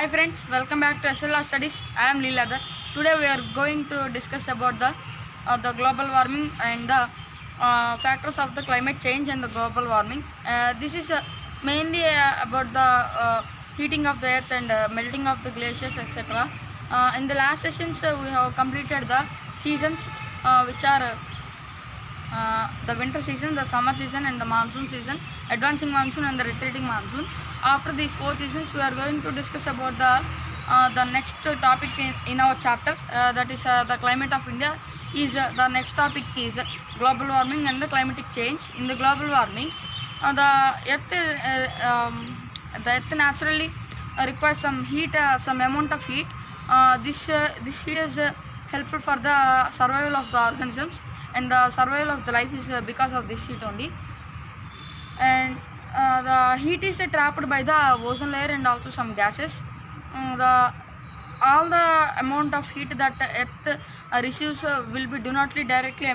Hi friends, welcome back to SLR Studies. I am Leeladhar. Today we are going to discuss about the global warming and the factors of the climate change and the global warming. This is mainly about the heating of the earth and melting of the glaciers, etc. In the last sessions, we have completed the seasons, which are the winter season, the summer season, and the monsoon season, advancing monsoon and the retreating monsoon. After these four seasons, we are going to discuss about the next topic in our chapter, that is the climate of India. Is the next topic is global warming and the climatic change. In the global warming, the earth naturally requires some heat, some amount of heat. This heat is helpful for the survival of the organisms, and the survival of the life is because of this heat only. And the heat is trapped by the ozone layer and also some gases. All the amount of heat that earth receives will be do not directly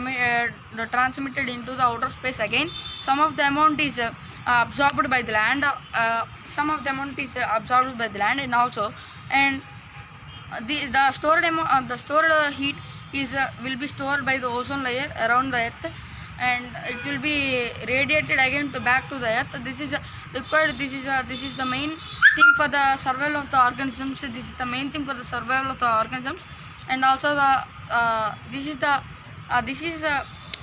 transmitted into the outer space again. Some of the amount is absorbed by the land, some of the amount is absorbed by the land, and the stored heat is will be stored by the ozone layer around the earth, and it will be radiated again back to the earth. This is required. This is the main thing for the survival of the organisms. This is the main thing for the survival of the organisms, and also this is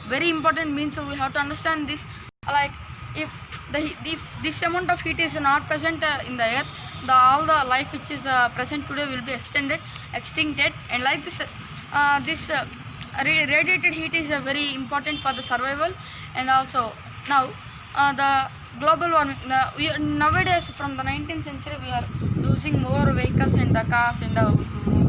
very important. Means we have to understand this. Like if this amount of heat is not present in the earth, all the life which is present today will be extincted, and like this radiated heat is very important for the survival. And also now the global warming, nowadays from the 19th century we are using more vehicles and the cars and the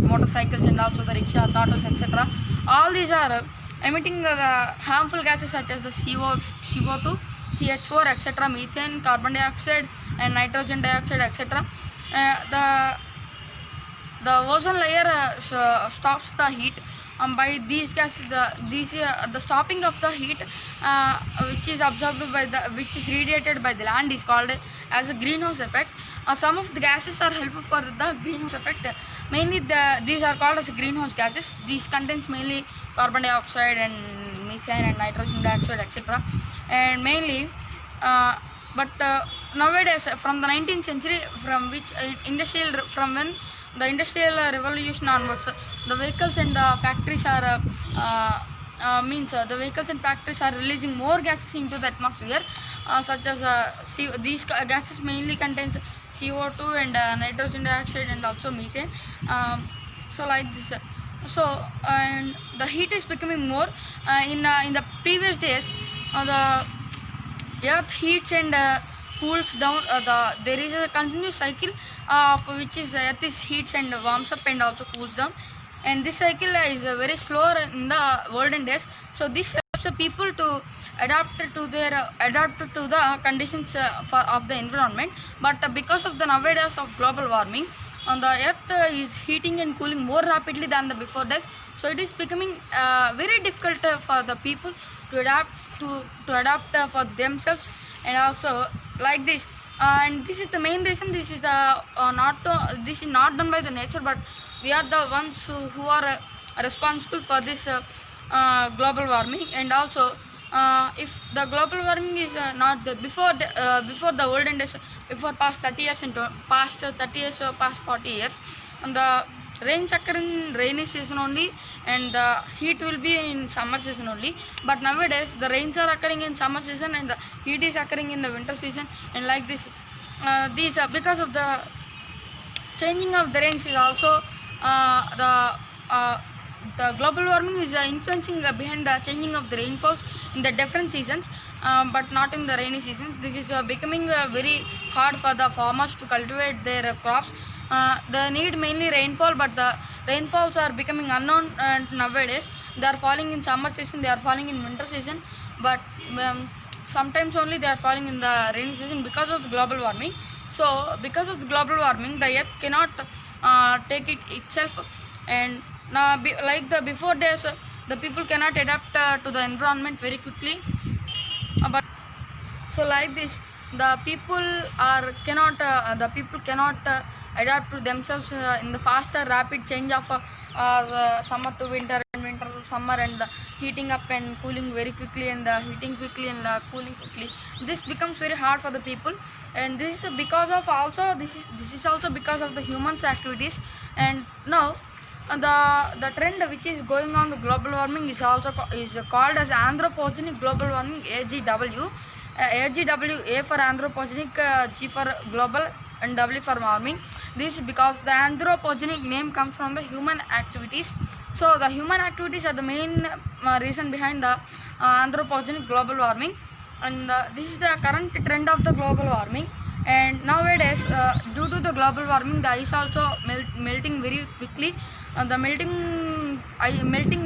motorcycles and also the rickshaws, autos, etc. All these are emitting harmful gases such as the CO2, CH4, etc., methane, carbon dioxide, and nitrogen dioxide, etc. The ozone layer stops the heat by these gases. The stopping of the heat, which is absorbed by which is radiated by the land, is called as a greenhouse effect. Some of the gases are helpful for the greenhouse effect. Mainly these are called as greenhouse gases. These contains mainly carbon dioxide and methane and nitrogen dioxide, etc. And mainly but nowadays from the 19th century, from which from when the industrial revolution onwards, the vehicles and the factories are the vehicles and factories are releasing more gases into the atmosphere, such as these gases mainly contains CO2 and nitrogen dioxide and also methane. So like this, and the heat is becoming more in the previous days. The earth heats and cools down. There is a continuous cycle of which is earth is heats and warms up and also cools down, and this cycle is very slow in the olden days. So this helps the people to adapt to the conditions of the environment. But because of the nowadays of global warming, the earth is heating and cooling more rapidly than the before days. So it is becoming very difficult for the people to adapt for themselves, and also like this. And this is the main reason. This is this is not done by the nature, but we are the ones who are responsible for this global warming. And also if the global warming is not there before the olden days, before past 30 years or past 40 years, and the rains occur in rainy season only, and the heat will be in summer season only. But nowadays the rains are occurring in summer season and the heat is occurring in the winter season, and like this. These are because of the changing of the rains. Is also the global warming is influencing behind the changing of the rainfalls in the different seasons, but not in the rainy seasons. This is becoming very hard for the farmers to cultivate their crops. They need mainly rainfall, but the rainfalls are becoming unknown, and nowadays they are falling in summer season, they are falling in winter season, but sometimes only they are falling in the rainy season because of the global warming. So because of the global warming, the earth cannot take it itself, and like the before days, the people cannot adapt to the environment very quickly. But so like this, the people cannot adapt to themselves in the faster rapid change of summer to winter and winter to summer, and heating up and cooling very quickly, and heating quickly and cooling quickly. This becomes very hard for the people, and this is because of also this is also because of the humans activities. And now the trend which is going on, the global warming, is also is called as anthropogenic global warming, AGW. AGW, A for anthropogenic, G for global, and W for warming. This because the anthropogenic name comes from the human activities. So the human activities are the main reason behind the anthropogenic global warming, and this is the current trend of the global warming. And nowadays, due to the global warming, the ice also melting very quickly. The melting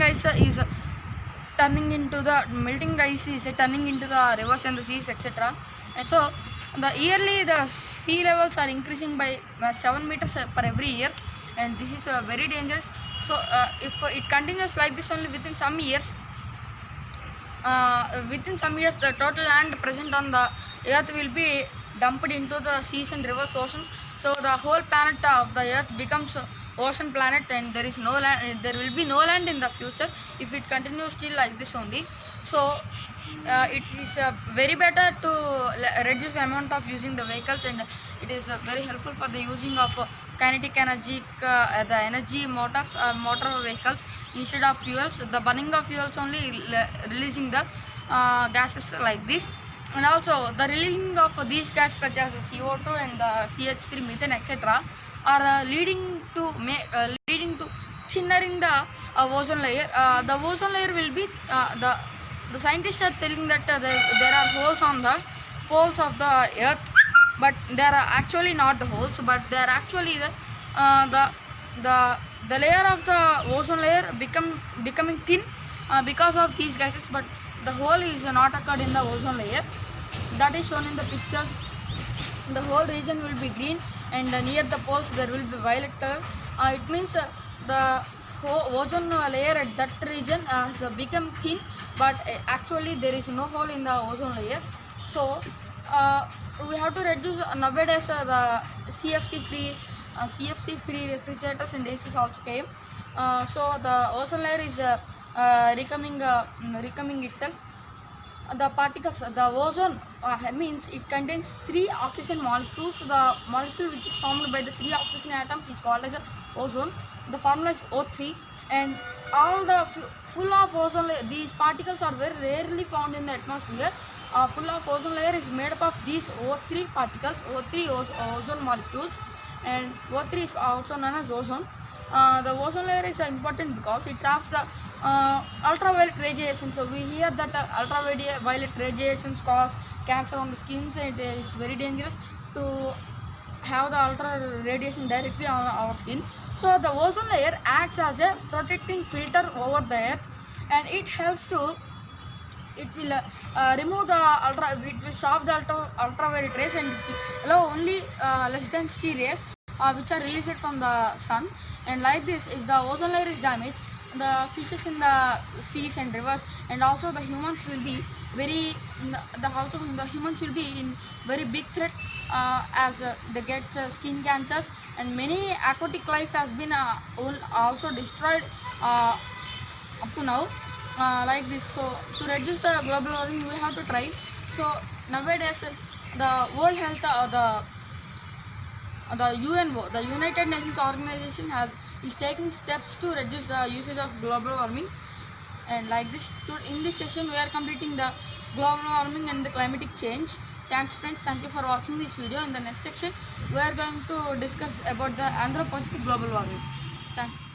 ice is turning into the rivers and the seas, etc. And so the yearly the sea levels are increasing by 7 meters per every year, and this is very dangerous. So if it continues like this only, within some years the total land present on the earth will be dumped into the seas and rivers, oceans. So the whole planet of the earth becomes ocean planet, and there is no land, there will be no land in the future if it continues still like this only. So it is very better to reduce the amount of using the vehicles, and it is very helpful for the using of kinetic energy, the energy motor vehicles instead of fuels. The burning of fuels only releasing the gases like this. And also the releasing of these gases such as CO2 and CH3, methane, etc. are leading to thinnering the ozone layer. The ozone layer will be the scientists are telling that there are holes on the poles of the earth, but there are actually not the holes, but they are actually the layer of the ozone layer becoming thin because of these gases, but the hole is not occurred in the ozone layer. That is shown in the pictures. The whole region will be green, and near the poles there will be violet color. It means the ozone layer at that region has become thin, but actually there is no hole in the ozone layer. So we have to reduce nowadays the CFC free refrigerators and ACs also came. So the ozone layer is recoming itself. The particles, the ozone means it contains 3 oxygen molecules. The molecule which is formed by the 3 oxygen atoms is called as ozone. The formula is O3, and all the full of ozone layer, these particles are very rarely found in the atmosphere. Full of ozone layer is made up of these O3 particles, O3 ozone molecules, and O3 is also known as ozone. The ozone layer is important because it traps the ultraviolet radiation. So we hear that ultraviolet radiations cause cancer on the skin, so it is very dangerous to have the ultra radiation directly on our skin. So the ozone layer acts as a protecting filter over the earth, and it helps to, it will remove the it will stop the ultraviolet rays, and it will allow only less density rays which are released from the sun. And like this, if the ozone layer is damaged, the fishes in the seas and rivers, and also the humans will be the humans will be in very big threat as they get skin cancers, and many aquatic life has been also destroyed up to now like this. So to reduce the global warming, we have to try. So nowadays the World Health the UNO, the United Nations Organization, is taking steps to reduce the usage of global warming. And like this, in this session we are completing the global warming and the climatic change. Thanks friends, thank you for watching this video. In the next section we are going to discuss about the anthropogenic global warming. Thanks.